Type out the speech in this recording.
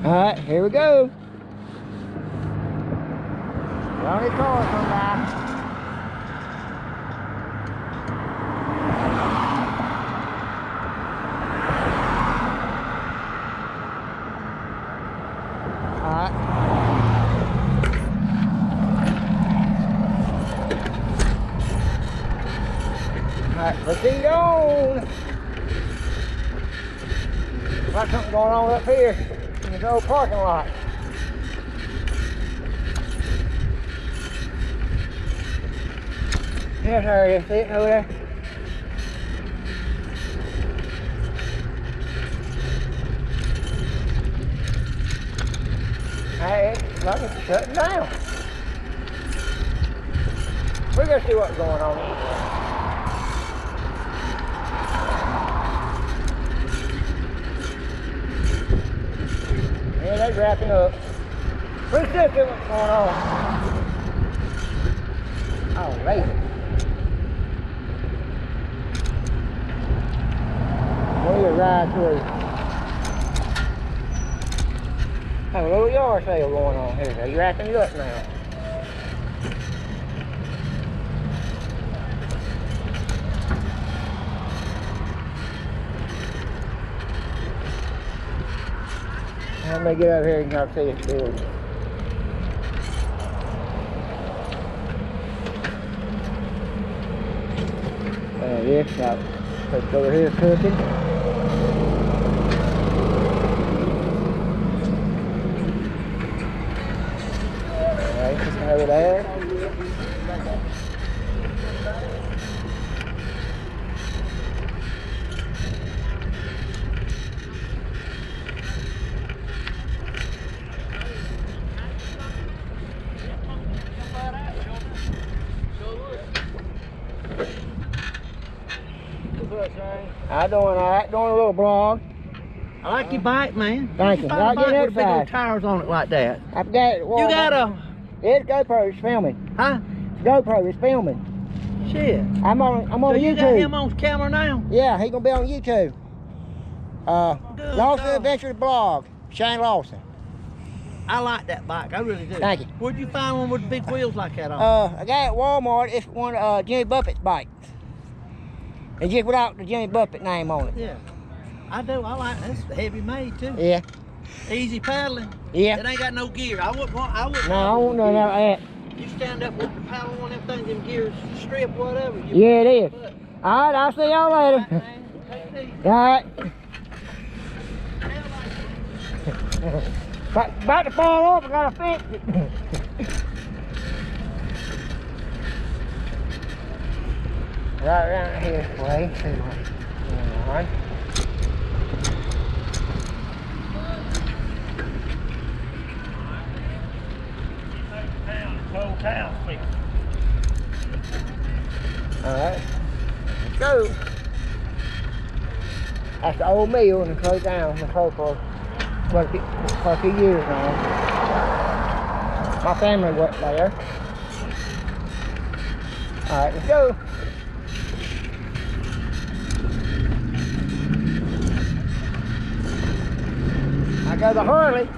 All right, here we go. Lonely car come by. Alright, proceed on. Got something going on up here in this old parking lot. Yes, there it is. See it over there? Hey, it's like it's shutting down. We're gonna see what's going on. Yeah, they're wrapping up. Let's just see what's going on. Oh, lazy. We'll ride through. Have a little yard sale going on here. They're wrapping it up now. Let me get over here and y'all see it building. There it is. Got it over here cooking. Alright, just over there. I'm doing alright, doing a little blog. I like your bike, man. Thank you. Find a bike with big old Exercise. tires on it like that. I've got it. You got a... It's GoPro, it's filming. Huh? It's GoPro, it's filming. Shit. I'm on So YouTube. you got him on camera now? Yeah, he gonna be on YouTube. Good Lawson dog. Adventures blog, Shane Lawson. I like that bike, I really do. Thank you. Where'd you find one with big wheels like that on? I got it at Walmart. It's one of Jimmy Buffett's bikes. It's just without the Jimmy Buffett name on it. Yeah. I do, I like That's heavy made too. Yeah. Easy paddling. Yeah. It ain't got no gear. I wouldn't No, I won't know that. You stand up with the paddle on them things, them gears strip, whatever. Yeah, it is. All right, I'll see y'all later. All right. About to fall off, I gotta fix it. Right around here this way. See what's going on. Whole town, Alright, let's go. That's the old mill and closed down. It's closed for a few years now. My family worked there. Alright, let's go. I got the Harley.